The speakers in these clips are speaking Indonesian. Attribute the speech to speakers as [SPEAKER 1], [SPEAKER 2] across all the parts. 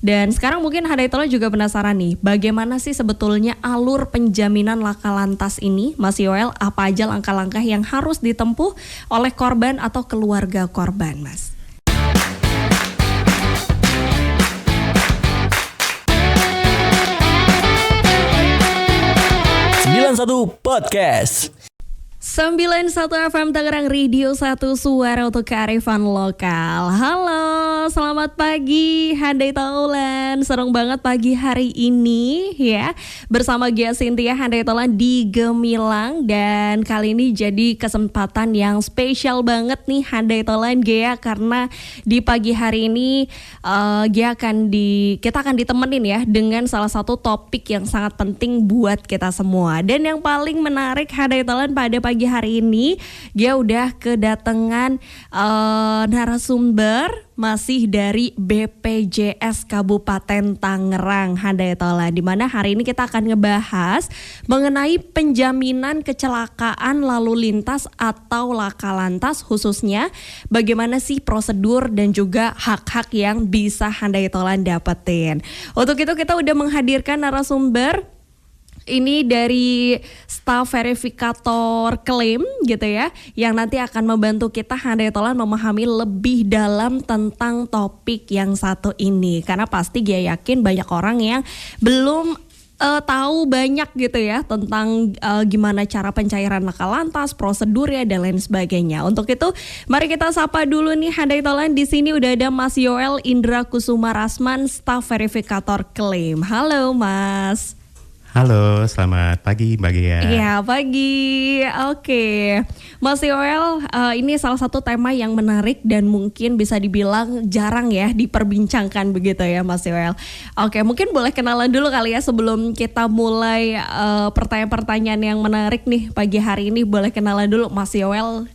[SPEAKER 1] Dan sekarang mungkin Hadaitola juga penasaran nih, bagaimana sih sebetulnya alur penjaminan laka lantas ini, Mas Yoel? Apa aja langkah-langkah yang harus ditempuh oleh korban atau keluarga korban, Mas?
[SPEAKER 2] 91 Podcast.
[SPEAKER 1] 91 FM Tangerang Radio 1 Suara untuk kearifan lokal. Halo, selamat pagi Hadaitola. Serem banget pagi hari ini ya. Bersama Gia Cynthia Hadaitola di Gemilang. Dan kali ini jadi kesempatan yang spesial banget nih Hadaitola Gia. Karena di pagi hari ini Gia kita akan ditemenin ya dengan salah satu topik yang sangat penting buat kita semua. Dan yang paling menarik Hadaitola pada pagi hari ini dia udah kedatangan narasumber masih dari BPJS Kabupaten Tangerang Hadaitola, di mana hari ini kita akan ngebahas mengenai penjaminan kecelakaan lalu lintas atau laka lantas, khususnya bagaimana sih prosedur dan juga hak-hak yang bisa Hadaitola dapetin. Untuk itu kita udah menghadirkan narasumber ini dari staf verifikator klaim gitu ya, yang nanti akan membantu kita Hadaitola memahami lebih dalam tentang topik yang satu ini. Karena pasti dia yakin banyak orang yang belum tahu banyak gitu ya tentang gimana cara pencairan laka lantas, prosedurnya dan lain sebagainya. Untuk itu mari kita sapa dulu nih Hadaitola. Di sini udah ada Mas Yoel Indra Kusuma Rasman, staf verifikator klaim. Halo Mas.
[SPEAKER 3] Halo, selamat pagi Mbak Gia.
[SPEAKER 1] Iya, pagi. Oke. Mas Yoel, ini salah satu tema yang menarik dan mungkin bisa dibilang jarang ya diperbincangkan begitu ya Mas Yoel. Oke, mungkin boleh kenalan dulu kali ya sebelum kita mulai pertanyaan-pertanyaan yang menarik nih pagi hari ini. Boleh kenalan dulu Mas Yoel,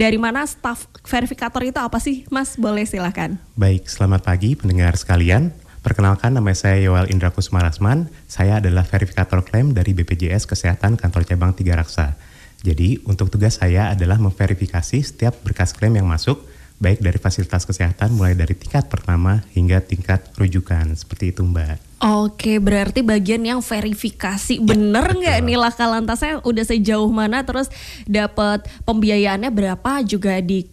[SPEAKER 1] dari mana staf verifikator itu apa sih Mas? Boleh silakan.
[SPEAKER 3] Baik, selamat pagi pendengar sekalian. Perkenalkan, nama saya Yoel Indra Kusuma Rasman. Saya adalah verifikator klaim dari BPJS Kesehatan Kantor Cabang Tiga Raksa. Jadi, untuk tugas saya adalah memverifikasi setiap berkas klaim yang masuk, baik dari fasilitas kesehatan mulai dari tingkat pertama hingga tingkat rujukan. Seperti itu Mbak.
[SPEAKER 1] Oke, berarti bagian yang verifikasi bener nggak nih laka lantasnya udah sejauh mana, terus dapat pembiayaannya berapa juga di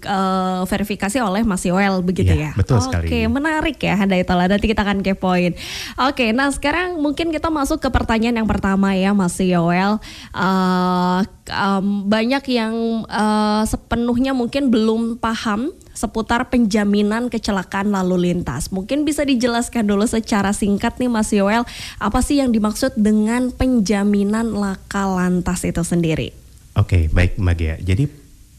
[SPEAKER 1] verifikasi oleh Mas Yoel begitu ya?
[SPEAKER 3] Betul sekali.
[SPEAKER 1] Oke, menarik ya Hadaitola. Nanti kita akan kepoin. Oke, nah sekarang mungkin kita masuk ke pertanyaan yang pertama ya Mas Yoel. Banyak yang sepenuhnya mungkin belum paham seputar penjaminan kecelakaan lalu lintas. Mungkin bisa dijelaskan dulu secara singkat nih Mas Yoel, apa sih yang dimaksud dengan penjaminan laka lantas itu sendiri?
[SPEAKER 3] Oke, baik Mbak Gia. Jadi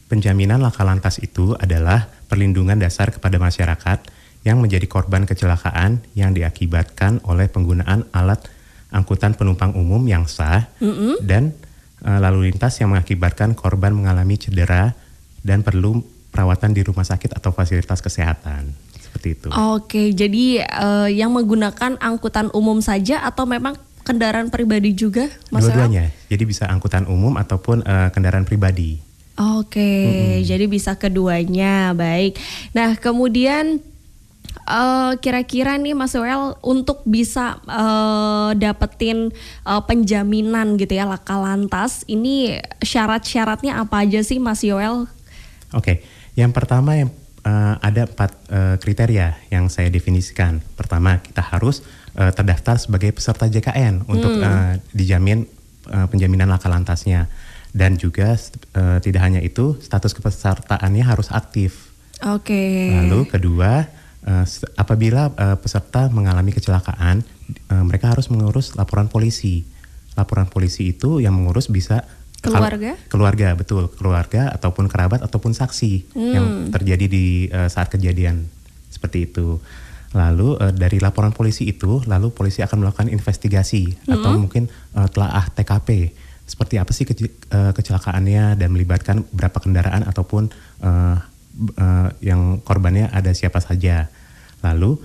[SPEAKER 3] penjaminan laka lantas itu adalah perlindungan dasar kepada masyarakat yang menjadi korban kecelakaan yang diakibatkan oleh penggunaan alat angkutan penumpang umum yang sah dan lalu lintas yang mengakibatkan korban mengalami cedera dan perlu perawatan di rumah sakit atau fasilitas kesehatan. Seperti itu.
[SPEAKER 1] Oke, jadi yang menggunakan angkutan umum saja atau memang kendaraan pribadi juga?
[SPEAKER 3] Dua-duanya, jadi bisa angkutan umum ataupun kendaraan pribadi.
[SPEAKER 1] Oke, jadi bisa keduanya, baik. Nah kemudian kira-kira nih Mas Yoel untuk bisa dapetin penjaminan gitu ya laka lantas, ini syarat-syaratnya apa aja sih Mas Yoel?
[SPEAKER 3] Oke, yang pertama ada 4 kriteria yang saya definisikan. Pertama, kita harus terdaftar sebagai peserta JKN untuk dijamin penjaminan laka lantasnya. Dan juga tidak hanya itu, status kepesertaannya harus aktif.
[SPEAKER 1] Oke.
[SPEAKER 3] Lalu kedua, apabila peserta mengalami kecelakaan, mereka harus mengurus laporan polisi. Laporan polisi itu yang mengurus bisa keluarga, betul, keluarga ataupun kerabat ataupun saksi yang terjadi di saat kejadian seperti itu. Lalu dari laporan polisi itu, lalu polisi akan melakukan investigasi atau mungkin telaah TKP. Seperti apa sih kecelakaannya dan melibatkan berapa kendaraan ataupun yang korbannya ada siapa saja. Lalu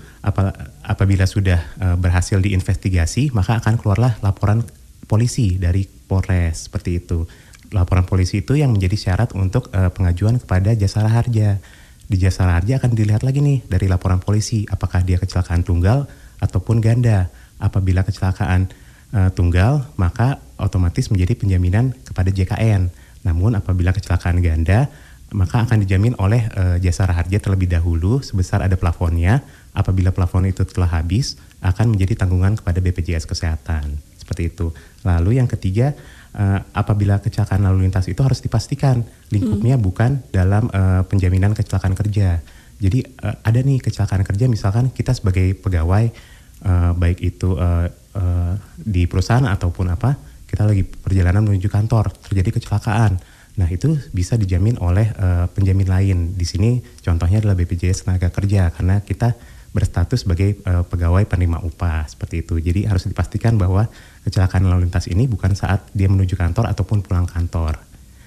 [SPEAKER 3] apabila sudah berhasil diinvestigasi, maka akan keluarlah laporan polisi dari Polres, seperti itu. Laporan polisi itu yang menjadi syarat untuk pengajuan kepada Jasara Harja. Di Jasara Harja akan dilihat lagi nih dari laporan polisi, apakah dia kecelakaan tunggal ataupun ganda. Apabila kecelakaan tunggal, maka otomatis menjadi penjaminan kepada JKN. Namun apabila kecelakaan ganda, maka akan dijamin oleh Jasara Harja terlebih dahulu sebesar ada plafonnya. Apabila plafon itu telah habis, akan menjadi tanggungan kepada BPJS Kesehatan. Seperti itu. Lalu yang ketiga, apabila kecelakaan lalu lintas itu harus dipastikan lingkupnya bukan dalam penjaminan kecelakaan kerja. Jadi ada nih kecelakaan kerja, misalkan kita sebagai pegawai baik itu di perusahaan ataupun apa, kita lagi perjalanan menuju kantor, terjadi kecelakaan. Nah itu bisa dijamin oleh penjamin lain. Di sini contohnya adalah BPJS Tenaga Kerja karena kita berstatus sebagai pegawai penerima upah seperti itu. Jadi harus dipastikan bahwa kecelakaan lalu lintas ini bukan saat dia menuju kantor ataupun pulang kantor.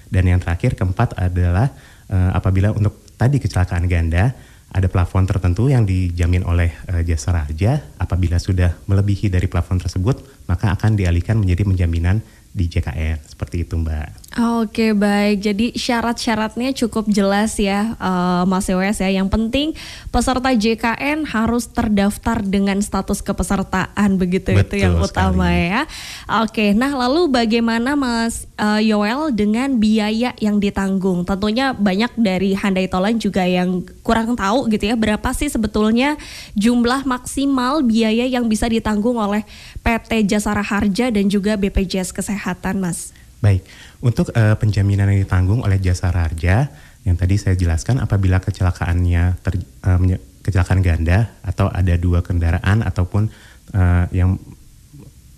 [SPEAKER 3] Dan yang terakhir keempat adalah apabila untuk tadi kecelakaan ganda ada plafon tertentu yang dijamin oleh Jasara Harja. Apabila sudah melebihi dari plafon tersebut, maka akan dialihkan menjadi penjaminan di JKN. Seperti itu, Mbak.
[SPEAKER 1] Oke, baik. Jadi syarat-syaratnya cukup jelas ya, Mas Yowes ya. Yang penting peserta JKN harus terdaftar dengan status kepesertaan, begitu. Betul, itu yang utama sekali. Ya. Oke, nah lalu bagaimana Mas Yoel dengan biaya yang ditanggung? Tentunya banyak dari Handai Tolan juga yang kurang tahu gitu ya, berapa sih sebetulnya jumlah maksimal biaya yang bisa ditanggung oleh PT Jasara Harja dan juga BPJS Kesehatan, Mas?
[SPEAKER 3] Baik, untuk penjaminan yang ditanggung oleh Jasara Harja yang tadi saya jelaskan, apabila kecelakaannya kecelakaan ganda atau ada dua kendaraan ataupun yang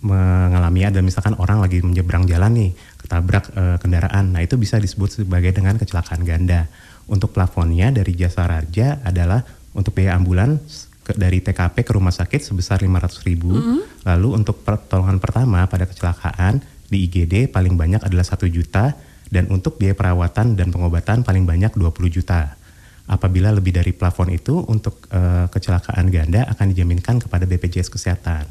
[SPEAKER 3] mengalami ada misalkan orang lagi menyeberang jalan nih ketabrak kendaraan, nah itu bisa disebut sebagai dengan kecelakaan ganda. Untuk plafonnya dari Jasara Harja adalah untuk biaya ambulans dari TKP ke rumah sakit sebesar 500.000. Lalu untuk pertolongan pertama pada kecelakaan di IGD paling banyak adalah 1 juta dan untuk biaya perawatan dan pengobatan paling banyak 20 juta. Apabila lebih dari plafon itu untuk kecelakaan ganda akan dijaminkan kepada BPJS Kesehatan.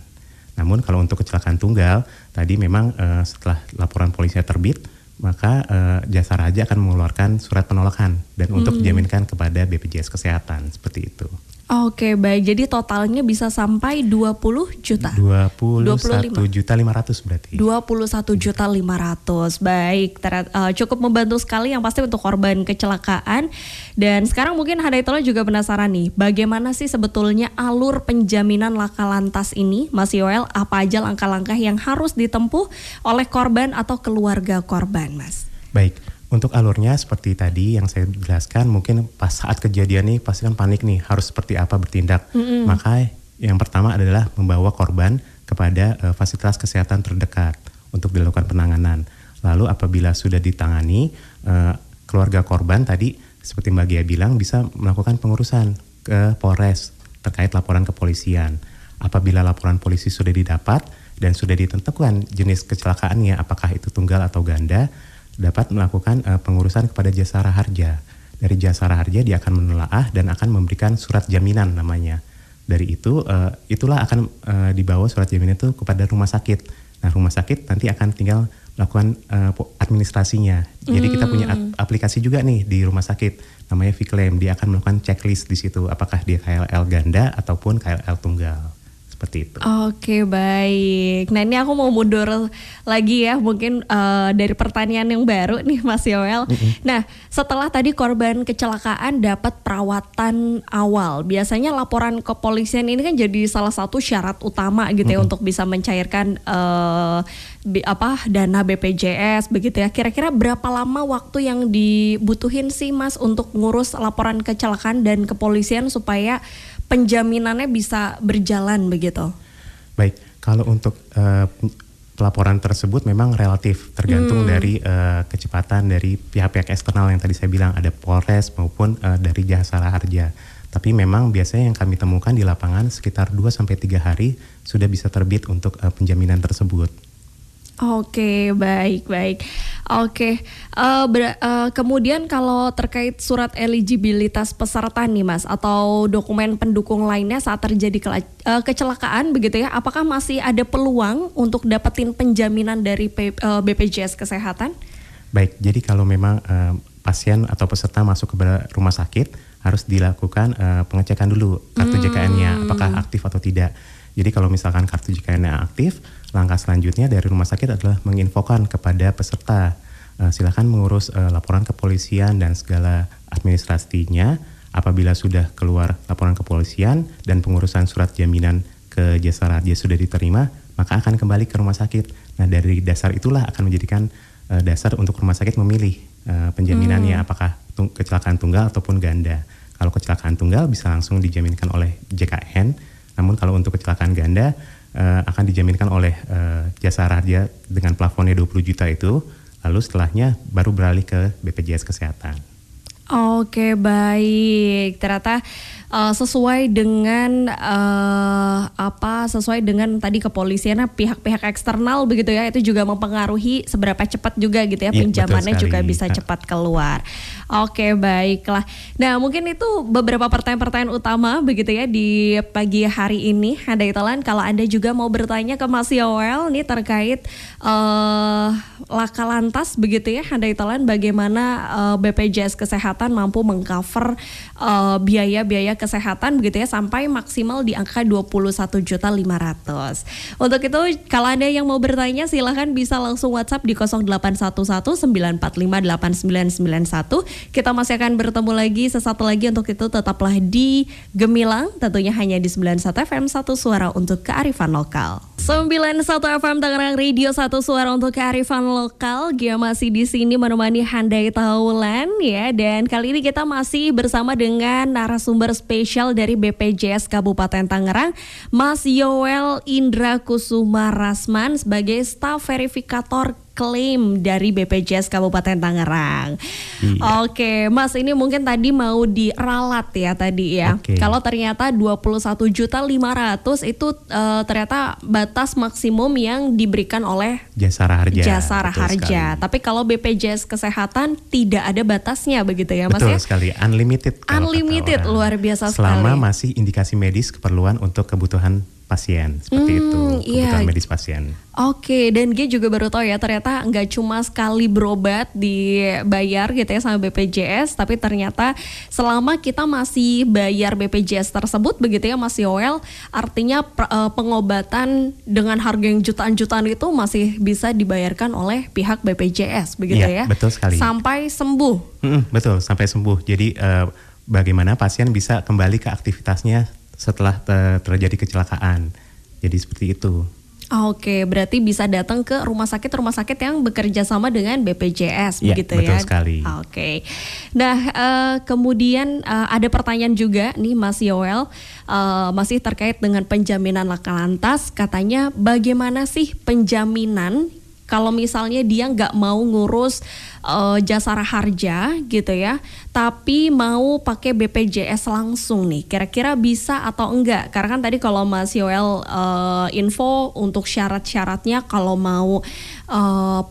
[SPEAKER 3] Namun kalau untuk kecelakaan tunggal tadi memang setelah laporan polisi terbit maka Jasara Harja akan mengeluarkan surat penolakan dan untuk dijaminkan kepada BPJS Kesehatan seperti itu.
[SPEAKER 1] Oke, baik. Jadi totalnya bisa sampai 20 juta.
[SPEAKER 3] 21.500.000 berarti.
[SPEAKER 1] 21.500.000. Baik, cukup membantu sekali yang pasti untuk korban kecelakaan. Dan sekarang mungkin Handai Tolan juga penasaran nih, bagaimana sih sebetulnya alur penjaminan laka lantas ini, Mas Yoel? Apa aja langkah-langkah yang harus ditempuh oleh korban atau keluarga korban, Mas?
[SPEAKER 3] Baik. Untuk alurnya seperti tadi yang saya jelaskan, mungkin pas saat kejadian nih pasti kan panik nih, harus seperti apa bertindak. Maka yang pertama adalah membawa korban kepada fasilitas kesehatan terdekat untuk dilakukan penanganan. Lalu apabila sudah ditangani, keluarga korban tadi seperti Mbak Gia bilang bisa melakukan pengurusan ke Polres terkait laporan kepolisian. Apabila laporan polisi sudah didapat dan sudah ditentukan jenis kecelakaannya, apakah itu tunggal atau ganda, dapat melakukan pengurusan kepada Jasara Harja. Dari Jasara Harja dia akan menelaah dan akan memberikan surat jaminan namanya. Dari itu, itulah akan dibawa surat jaminan itu kepada rumah sakit. Nah rumah sakit nanti akan tinggal melakukan administrasinya. Jadi kita punya aplikasi juga nih di rumah sakit, namanya Viclaim. Dia akan melakukan checklist di situ, apakah dia KLL ganda ataupun KLL tunggal. Seperti itu.
[SPEAKER 1] Oke, baik. Nah ini aku mau mundur lagi ya, mungkin dari pertanyaan yang baru nih Mas Yoel. Nah setelah tadi korban kecelakaan dapat perawatan awal, biasanya laporan kepolisian ini kan jadi salah satu syarat utama gitu ya untuk bisa mencairkan dana BPJS begitu ya. Kira-kira berapa lama waktu yang dibutuhin sih Mas untuk ngurus laporan kecelakaan dan kepolisian supaya penjaminannya bisa berjalan begitu?
[SPEAKER 3] Baik, kalau untuk pelaporan tersebut memang relatif tergantung dari kecepatan dari pihak-pihak eksternal yang tadi saya bilang, ada Polres maupun dari Jasara Harja. Tapi memang biasanya yang kami temukan di lapangan sekitar 2-3 hari sudah bisa terbit untuk penjaminan tersebut.
[SPEAKER 1] Oke, baik. Oke, kemudian kalau terkait surat eligibilitas peserta nih Mas, atau dokumen pendukung lainnya saat terjadi kecelakaan begitu ya, apakah masih ada peluang untuk dapetin penjaminan dari BPJS Kesehatan?
[SPEAKER 3] Baik, jadi kalau memang pasien atau peserta masuk ke rumah sakit harus dilakukan pengecekan dulu kartu JKN-nya apakah aktif atau tidak. Jadi kalau misalkan kartu JKN-nya aktif, langkah selanjutnya dari rumah sakit adalah menginfokan kepada peserta. Silakan mengurus laporan kepolisian dan segala administrasinya. Apabila sudah keluar laporan kepolisian dan pengurusan surat jaminan ke Jasara Harja sudah diterima, maka akan kembali ke rumah sakit. Nah, dari dasar itulah akan menjadikan dasar untuk rumah sakit memilih penjaminannya apakah kecelakaan tunggal ataupun ganda. Kalau kecelakaan tunggal bisa langsung dijaminkan oleh JKN, namun kalau untuk kecelakaan ganda akan dijaminkan oleh Jasara Harja dengan plafonnya 20 juta itu, lalu setelahnya baru beralih ke BPJS Kesehatan.
[SPEAKER 1] Oke, baik. Ternyata sesuai dengan sesuai dengan tadi kepolisian, pihak-pihak eksternal begitu ya, itu juga mempengaruhi seberapa cepat juga gitu ya pinjamannya juga bisa cepat keluar. Oke, baiklah. Nah, mungkin itu beberapa pertanyaan-pertanyaan utama begitu ya di pagi hari ini. Handai Tolan, kalau Anda juga mau bertanya ke Mas Yoel nih terkait laka lantas begitu ya, Handai Tolan, bagaimana BPJS Kesehatan mampu mengcover biaya-biaya kesehatan begitu ya sampai maksimal di angka 21.500.000. Untuk itu kalau Anda yang mau bertanya silahkan bisa langsung WhatsApp di 0811-945-8991. Kita masih akan bertemu lagi sesaat lagi, untuk itu tetaplah di Gemilang, tentunya hanya di 91 FM 1 Suara untuk Kearifan Lokal. 91 FM Tangerang Radio 1 Suara untuk Kearifan Lokal. Gia masih di sini menemani Handai Taulan ya, dan kali ini kita masih bersama dengan narasumber spesial dari BPJS Kabupaten Tangerang, Mas Yoel Indra Kusuma Rasman sebagai staf verifikator klaim dari BPJS Kabupaten Tangerang. Iya. Oke, Mas, ini mungkin tadi mau diralat ya tadi ya. Kalau ternyata 21.500.000 itu ternyata batas maksimum yang diberikan oleh
[SPEAKER 3] Jasara Harja.
[SPEAKER 1] Jasara Harja. Tapi kalau BPJS Kesehatan tidak ada batasnya begitu ya, Mas?
[SPEAKER 3] Betul
[SPEAKER 1] ya?
[SPEAKER 3] sekali, unlimited.
[SPEAKER 1] Unlimited, luar biasa sekali.
[SPEAKER 3] Selama masih indikasi medis keperluan untuk kebutuhan pasien, seperti itu, kebutuhan medis pasien.
[SPEAKER 1] Oke, dan G juga baru tahu ya ternyata nggak cuma sekali berobat dibayar gitu ya sama BPJS, tapi ternyata selama kita masih bayar BPJS tersebut begitu ya Mas Yoel, artinya pengobatan dengan harga yang jutaan-jutaan itu masih bisa dibayarkan oleh pihak BPJS begitu ya?
[SPEAKER 3] Betul sekali.
[SPEAKER 1] Sampai sembuh.
[SPEAKER 3] Betul, sampai sembuh. Jadi bagaimana pasien bisa kembali ke aktivitasnya setelah terjadi kecelakaan. Jadi seperti itu.
[SPEAKER 1] Oke, berarti bisa datang ke rumah sakit yang bekerja sama dengan BPJS begitu ya?
[SPEAKER 3] Betul sekali.
[SPEAKER 1] Oke. Nah, kemudian ada pertanyaan juga nih Mas Yoel, masih terkait dengan penjaminan laka lantas. Katanya bagaimana sih penjaminan kalau misalnya dia nggak mau ngurus Jasara Harja gitu ya, tapi mau pakai BPJS langsung nih, kira-kira bisa atau enggak? Karena kan tadi kalau Mas Yoel info untuk syarat-syaratnya kalau mau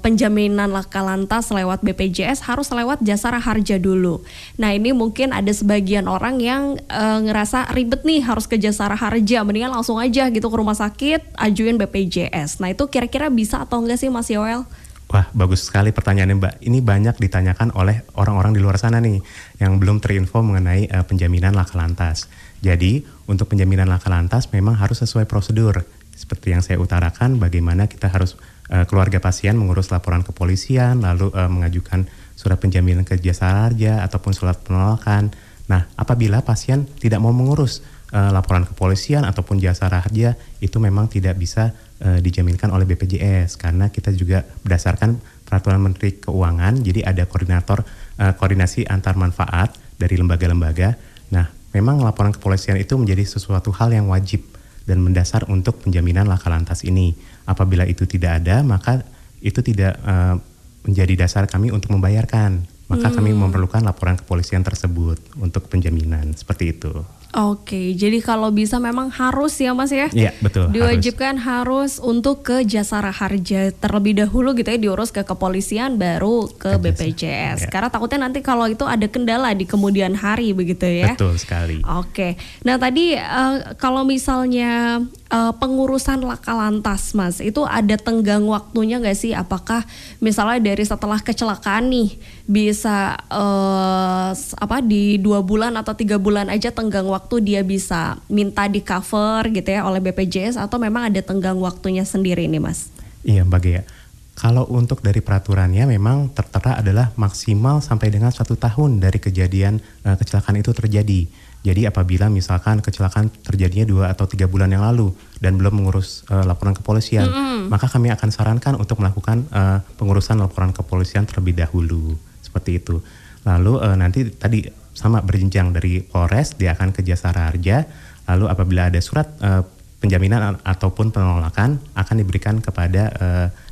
[SPEAKER 1] penjaminan laka lantas lewat BPJS harus lewat Jasara Harja dulu. Nah, ini mungkin ada sebagian orang yang ngerasa ribet nih harus ke Jasara Harja, mendingan langsung aja gitu ke rumah sakit ajuin BPJS. Nah, itu kira-kira bisa atau enggak sih Mas Yoel?
[SPEAKER 3] Wah, bagus sekali pertanyaannya Mbak. Ini banyak ditanyakan oleh orang-orang di luar sana nih yang belum terinfo mengenai penjaminan laka lantas. Jadi untuk penjaminan laka lantas memang harus sesuai prosedur. Seperti yang saya utarakan, bagaimana kita harus keluarga pasien mengurus laporan kepolisian, lalu mengajukan surat penjaminan ke Jasara Harja ataupun surat penolakan. Nah, apabila pasien tidak mau mengurus laporan kepolisian ataupun Jasara Harja, itu memang tidak bisa dijaminkan oleh BPJS, karena kita juga berdasarkan peraturan Menteri Keuangan, jadi ada koordinasi antar manfaat dari lembaga-lembaga. Nah, memang laporan kepolisian itu menjadi sesuatu hal yang wajib dan mendasar untuk penjaminan laka lantas ini. Apabila itu tidak ada, maka itu tidak menjadi dasar kami untuk membayarkan. Maka kami memerlukan laporan kepolisian tersebut untuk penjaminan, seperti itu.
[SPEAKER 1] Oke, jadi kalau bisa memang harus ya Mas ya?
[SPEAKER 3] Iya, betul.
[SPEAKER 1] Diwajibkan harus untuk ke Jasara Harja terlebih dahulu gitu ya, diurus ke kepolisian baru ke BPJS. Karena takutnya nanti kalau itu ada kendala di kemudian hari begitu ya.
[SPEAKER 3] Betul sekali.
[SPEAKER 1] Oke, nah tadi kalau misalnya pengurusan laka lantas, Mas, itu ada tenggang waktunya nggak sih? Apakah misalnya dari setelah kecelakaan nih bisa di 2 bulan atau 3 bulan aja tenggang waktu dia bisa minta di cover gitu ya oleh BPJS, atau memang ada tenggang waktunya sendiri nih, Mas?
[SPEAKER 3] Iya, Mbak Gea. Kalau untuk dari peraturannya memang tertera adalah maksimal sampai dengan 1 tahun dari kejadian kecelakaan itu terjadi. Jadi apabila misalkan kecelakaan terjadinya 2 atau 3 bulan yang lalu dan belum mengurus laporan kepolisian, maka kami akan sarankan untuk melakukan pengurusan laporan kepolisian terlebih dahulu, seperti itu. Lalu nanti tadi sama berjenjang dari Polres, dia akan ke Jasara Harja. Lalu apabila ada surat penjaminan ataupun penolakan akan diberikan kepada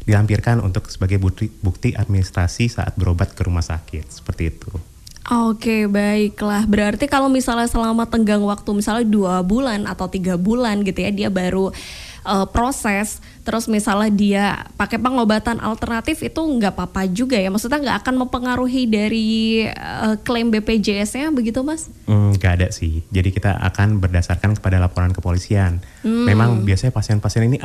[SPEAKER 3] dilampirkan untuk sebagai bukti administrasi saat berobat ke rumah sakit, seperti itu.
[SPEAKER 1] Oke, baiklah. Berarti kalau misalnya selama tenggang waktu misalnya 2 bulan atau 3 bulan gitu ya, dia baru proses, terus misalnya dia pakai pengobatan alternatif, itu nggak apa-apa juga ya? Maksudnya nggak akan mempengaruhi dari klaim BPJS-nya begitu, Mas?
[SPEAKER 3] Nggak ada sih. Jadi kita akan berdasarkan kepada laporan kepolisian. Memang biasanya pasien-pasien ini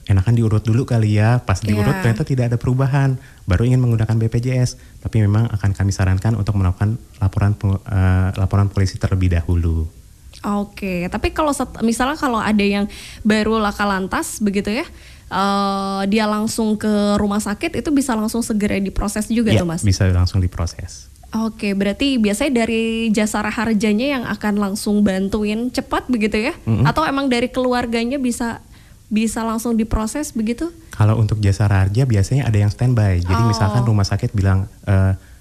[SPEAKER 3] enakan diurut dulu kali ya, pas diurut ternyata tidak ada perubahan, baru ingin menggunakan BPJS, tapi memang akan kami sarankan untuk melakukan laporan polisi terlebih dahulu.
[SPEAKER 1] Oke, tapi kalau misalnya kalau ada yang baru laka lantas begitu ya, dia langsung ke rumah sakit, itu bisa langsung segera diproses juga tuh, Mas?
[SPEAKER 3] Bisa langsung diproses.
[SPEAKER 1] Oke, berarti biasanya dari Jasara Harjanya yang akan langsung bantuin cepat begitu ya? Atau emang dari keluarganya bisa langsung diproses begitu? Kalau
[SPEAKER 3] untuk Jasara Harja biasanya ada yang standby. Jadi misalkan rumah sakit bilang,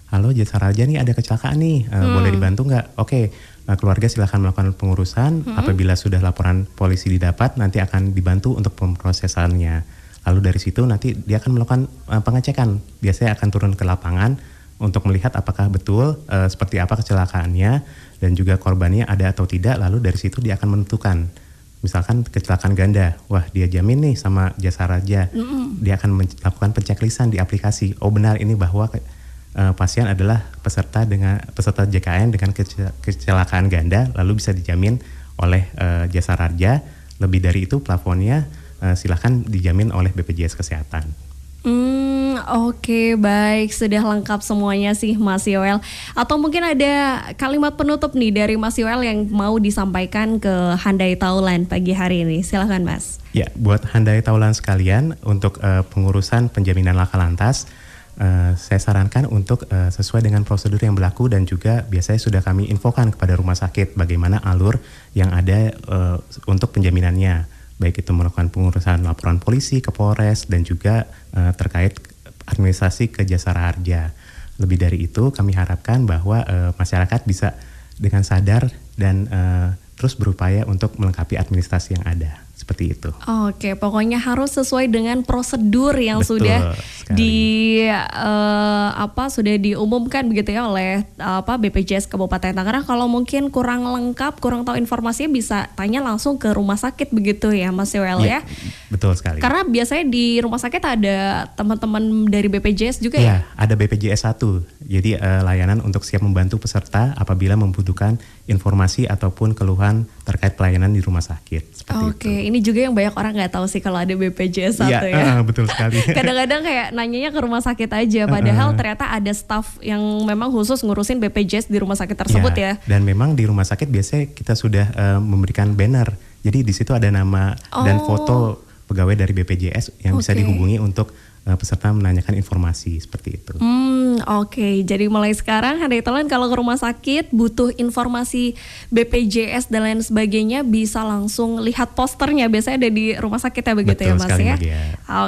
[SPEAKER 3] halo Jasara Harja nih ada kecelakaan nih, boleh dibantu nggak? Oke, keluarga silahkan melakukan pengurusan. Apabila sudah laporan polisi didapat, nanti akan dibantu untuk pemrosesannya. Lalu dari situ nanti dia akan melakukan pengecekan. Biasanya akan turun ke lapangan untuk melihat apakah betul seperti apa kecelakaannya dan juga korbannya ada atau tidak. Lalu dari situ dia akan menentukan. Misalkan kecelakaan ganda, wah dia jamin nih sama Jasara Harja. Dia akan melakukan penceklisan di aplikasi. Oh benar ini bahwa pasien adalah peserta JKN dengan kecelakaan ganda, lalu bisa dijamin oleh Jasara Harja. Lebih dari itu plafonnya silahkan dijamin oleh BPJS Kesehatan.
[SPEAKER 1] Oke, baik, sudah lengkap semuanya sih Mas Yoel. Atau mungkin ada kalimat penutup nih dari Mas Yoel yang mau disampaikan ke Handai Taulan pagi hari ini. Silahkan Mas.
[SPEAKER 3] Ya, buat Handai Taulan sekalian, untuk pengurusan penjaminan laka lantas, saya sarankan untuk sesuai dengan prosedur yang berlaku, dan juga biasanya sudah kami infokan kepada rumah sakit bagaimana alur yang ada untuk penjaminannya. Baik itu melakukan pengurusan laporan polisi ke Polres dan juga terkait administrasi ke Jasara Harja. Lebih dari itu kami harapkan bahwa masyarakat bisa dengan sadar dan terus berupaya untuk melengkapi administrasi yang ada. Seperti itu.
[SPEAKER 1] Oke, pokoknya harus sesuai dengan prosedur yang sudah sudah diumumkan begitu ya oleh BPJS Kabupaten Tangerang. Kalau mungkin kurang lengkap, kurang tahu informasinya, bisa tanya langsung ke rumah sakit begitu ya Mas Yoel ya.
[SPEAKER 3] Betul sekali.
[SPEAKER 1] Karena biasanya di rumah sakit ada teman-teman dari BPJS juga ya?
[SPEAKER 3] Ada BPJS 1. Jadi layanan untuk siap membantu peserta apabila membutuhkan informasi ataupun keluhan terkait pelayanan di rumah sakit.
[SPEAKER 1] Oke, ini juga yang banyak orang nggak tahu sih kalau ada BPJS 1 ya.
[SPEAKER 3] Betul sekali.
[SPEAKER 1] Kadang-kadang kayak nanyanya ke rumah sakit aja, padahal ternyata ada staf yang memang khusus ngurusin BPJS di rumah sakit tersebut ya.
[SPEAKER 3] Dan memang di rumah sakit biasanya kita sudah memberikan banner. Jadi di situ ada nama dan foto pegawai dari BPJS yang bisa dihubungi untuk peserta menanyakan informasi seperti itu.
[SPEAKER 1] Oke, jadi mulai sekarang Handai Taulan kalau ke rumah sakit butuh informasi BPJS dan lain sebagainya bisa langsung lihat posternya, biasanya ada di rumah sakit ya begitu. Betul ya Mas ya.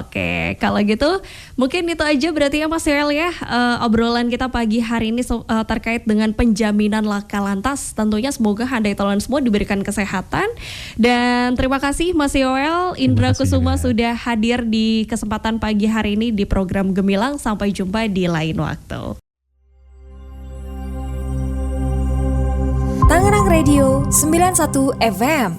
[SPEAKER 1] Oke, kalau gitu mungkin itu aja berarti ya Mas Yoel ya, obrolan kita pagi hari ini terkait dengan penjaminan laka lantas. Tentunya semoga Handai Taulan semua diberikan kesehatan, dan terima kasih Mas Yoel Indra Kusuma sudah hadir di kesempatan pagi hari ini di program Gemilang. Sampai jumpa di lain waktu.
[SPEAKER 4] Tangerang Radio 91 FM.